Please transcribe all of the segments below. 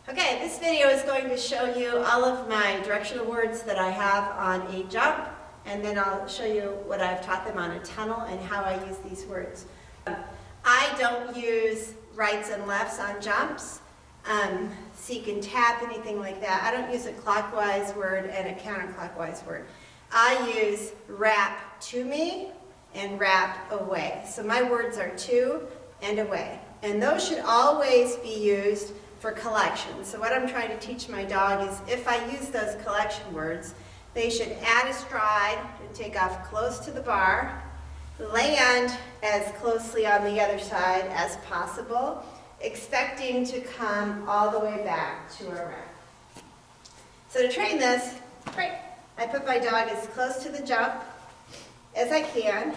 Okay, this video is going to show you all of my directional words that I have on a jump, and then I'll show you what I've taught them on a tunnel and how I use these words. I don't use rights and lefts on jumps, seek and tap, anything like that. I don't use a clockwise word and a counterclockwise word. I use wrap to me and wrap away. So my words are to and away. And those should always be used for collection. So what I'm trying to teach my dog is if I use those collection words, they should add a stride and take off close to the bar, land as closely on the other side as possible, expecting to come all the way back to a wrap. So to train this, I put my dog as close to the jump as I can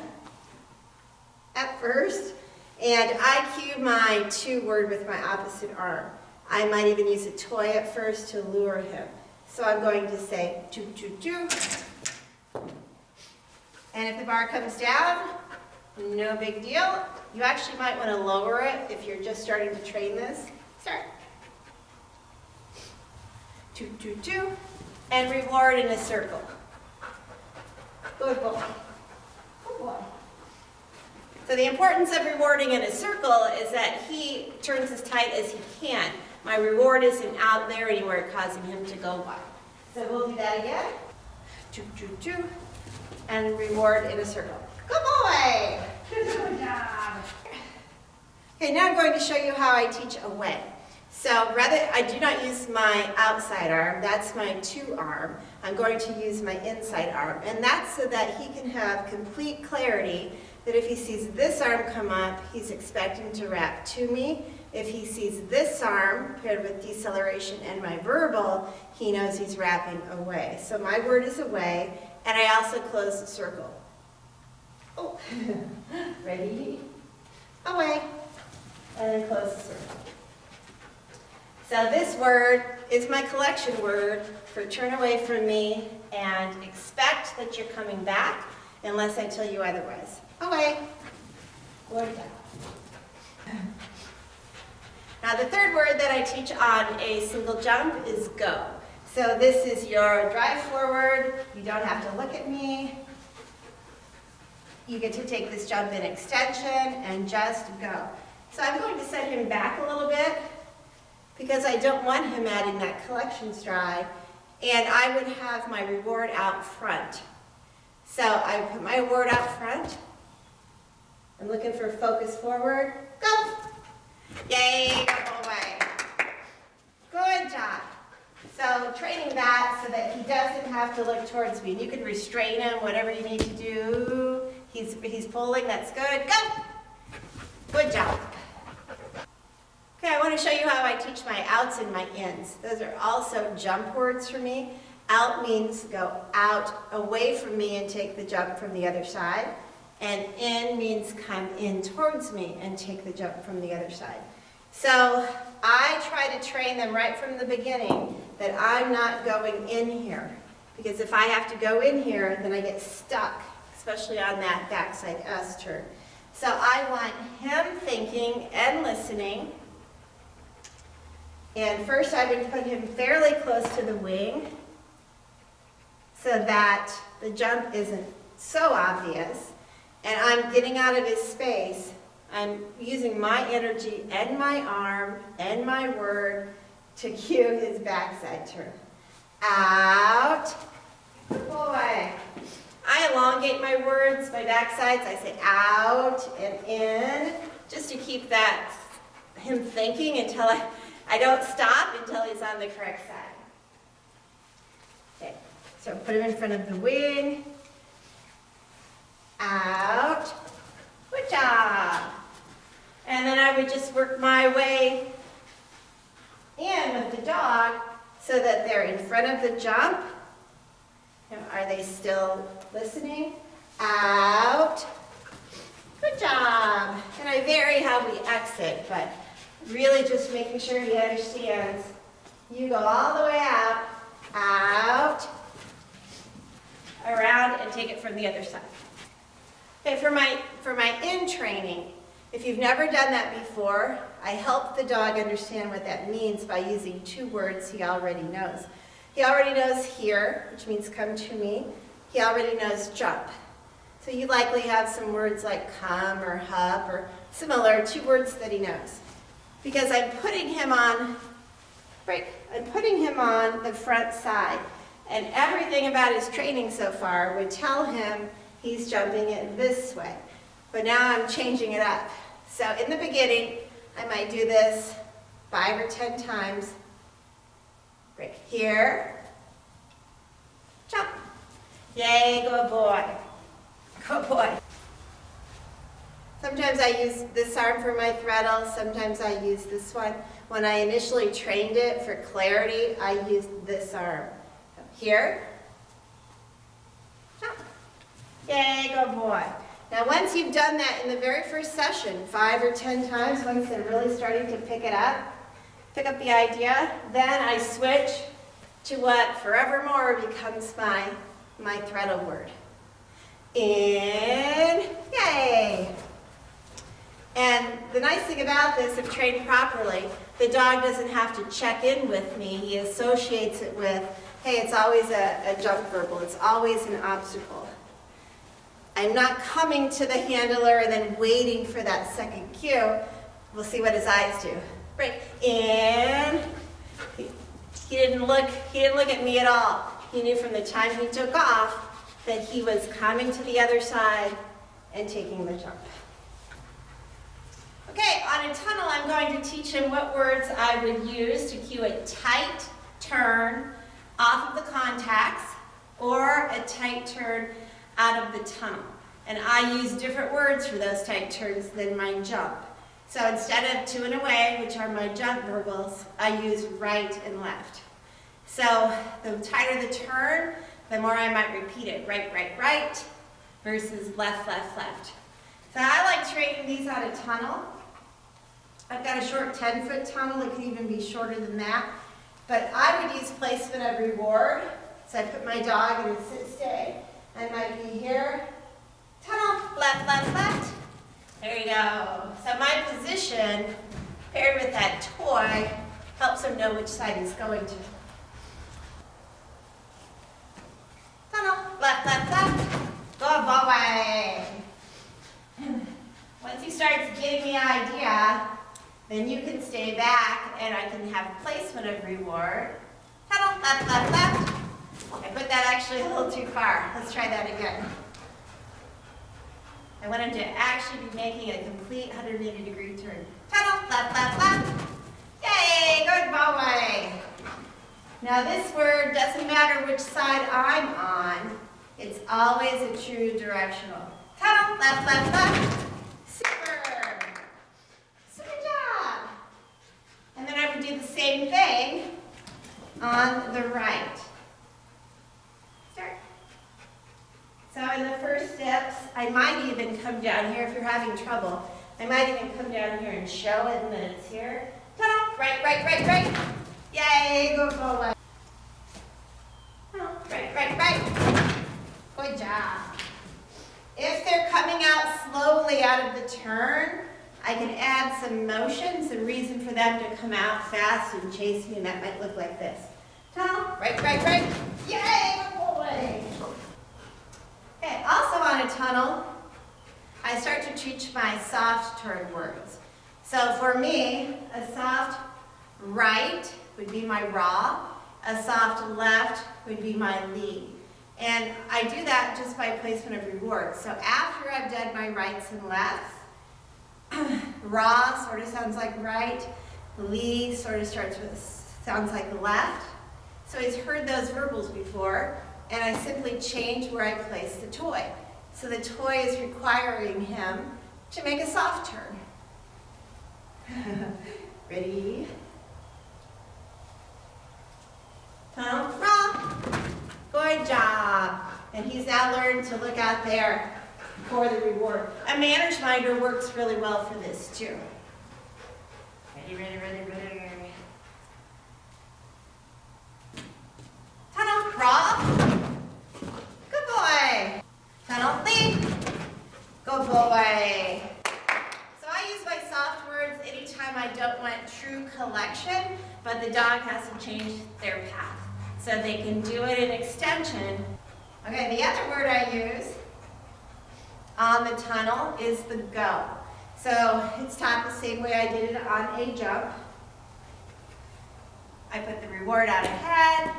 at first, and I cue my to word with my opposite arm. I might even use a toy at first to lure him. So I'm going to say choo choo choo. And if the bar comes down, no big deal. You actually might want to lower it if you're just starting to train this. Start. Choo choo choo. And reward in a circle. Good boy. Good boy. So the importance of rewarding in a circle is that he turns as tight as he can. My reward isn't out there anywhere causing him to go by. So we'll do that again. Choo, choo, choo. And reward in a circle. Good boy! Good job. Okay, now I'm going to show you how I teach away. So I do not use my outside arm. That's my to arm. I'm going to use my inside arm. And that's so that he can have complete clarity that if he sees this arm come up, he's expecting to wrap to me. If he sees this arm paired with deceleration and my verbal, he knows he's wrapping away. So my word is away, and I also close the circle. Oh, ready? Away, and then close the circle. So this word is my collection word for turn away from me and expect that you're coming back unless I tell you otherwise. Away. Good job. Now the third word that I teach on a single jump is go. So this is your drive forward. You don't have to look at me. You get to take this jump in extension and just go. So I'm going to set him back a little bit because I don't want him adding that collection stride, and I would have my reward out front. So I put my word out front. I'm looking for focus forward. Go! Yay, good boy. Good job. So training that so that he doesn't have to look towards me. And you can restrain him, whatever you need to do. He's pulling, that's good. Go! Good job. Okay, I want to show you how I teach my outs and my ins. Those are also jump words for me. Out means go out away from me and take the jump from the other side. And in means come in towards me and take the jump from the other side. So I try to train them right from the beginning that I'm not going in here. Because if I have to go in here, then I get stuck, especially on that backside S turn. So I want him thinking and listening. And first I would put him fairly close to the wing so that the jump isn't so obvious. And I'm getting out of his space. I'm using my energy and my arm and my word to cue his backside turn. Out. Good boy. I elongate my words, my backsides. I say out and in, just to keep that him thinking until I don't stop until he's on the correct side. Okay, so put him in front of the wing. Out. Good job. And then I would just work my way in with the dog so that they're in front of the jump. Now, are they still listening? Out. Good job. And I vary how we exit, but really just making sure he understands. You go all the way out, out, around, and take it from the other side. Okay, for my in training, if you've never done that before, I help the dog understand what that means by using 2 words he already knows. He already knows here, which means come to me. He already knows jump. So you likely have some words like come or hop or similar, 2 words that he knows. Because I'm putting him on, I'm putting him on the front side. And everything about his training so far would tell him he's jumping it this way. But now I'm changing it up. So in the beginning, I might do this 5 or 10 times. Break here, jump. Yay, good boy. Good boy. Sometimes I use this arm for my throttle, sometimes I use this one. When I initially trained it for clarity, I used this arm. Here, jump. Yay, good boy. Now once you've done that in the very first session, 5 or 10 times, once they're really starting to pick up the idea, then I switch to what forevermore becomes my throttle word. In, yay. And the nice thing about this, if trained properly, the dog doesn't have to check in with me. He associates it with, hey, it's always a jump verbal. It's always an obstacle. I'm not coming to the handler and then waiting for that second cue. We'll see what his eyes do. Break in. He didn't look at me at all. He knew from the time he took off that he was coming to the other side and taking the jump. Okay, on a tunnel, I'm going to teach him what words I would use to cue a tight turn off of the contacts or a tight turn out of the tunnel. And I use different words for those tight turns than my jump. So instead of to and away, which are my jump verbals, I use right and left. So the tighter the turn, the more I might repeat it. Right, right, right, versus left, left, left. So I like training these on a tunnel. I've got a short 10-foot tunnel. It could even be shorter than that. But I would use placement of reward. So I put my dog in a sit-stay. I might be here. Tunnel, left, left, left. There you go. So my position, paired with that toy, helps him know which side he's going to. Tunnel, left, left, left. Good boy. Once he starts getting the idea, then you can stay back and I can have placement of reward. Tunnel, left, left, left. I put that actually a little too far. Let's try that again. I want him to actually be making a complete 180-degree turn. Tunnel, left, left, left. Yay, good boy. Now this word doesn't matter which side I'm on. It's always a true directional. Tunnel, left, left, left. Super. Super job. And then I would do the same thing on the right. Start. So in the first steps, I might even come down here if you're having trouble. I might even come down here and show it that it's here. Tunnel, right, right, right, right. Yay, go forward. Tunnel, right, right, right. Good job. If they're coming out slowly out of the turn, I can add some motion, some reason for them to come out fast and chase me, and that might look like this. Tunnel, right, right, right. Yay, good boy. Okay, also on a tunnel, I start to teach my soft turn words. So for me, a soft right would be my raw, a soft left would be my lead. And I do that just by placement of reward. So after I've done my rights and lefts, raw sort of sounds like right, lead sort of sounds like left. So he's heard those verbals before, and I simply change where I place the toy. So the toy is requiring him to make a soft turn. Ready? Tunnel, raw. Good job. And he's now learned to look out there for the reward. A manners minder works really well for this too. Ready, ready, ready, ready. Tunnel, raw. Good boy. Tunnel, lead. Good boy. So I use my soft words anytime I don't but the dog has to change their path. So they can do it in extension. Okay, the other word I use on the tunnel is the go. So it's taught the same way I did it on a jump. I put the reward out ahead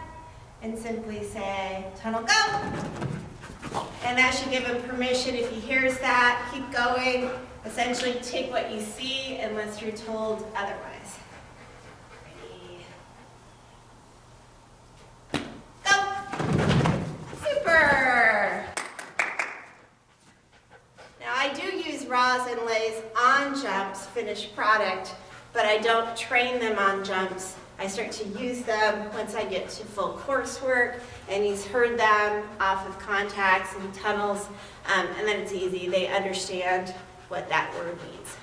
and simply say, tunnel go. And that should give him permission, if he hears that, keep going. Essentially take what you see unless you're told otherwise. Ready? Go. Super. Now I do use raws and lays on jumps, finished product, but I don't train them on jumps. I start to use them once I get to full coursework and he's heard them off of contacts and tunnels, and then it's easy. They understand what that word means.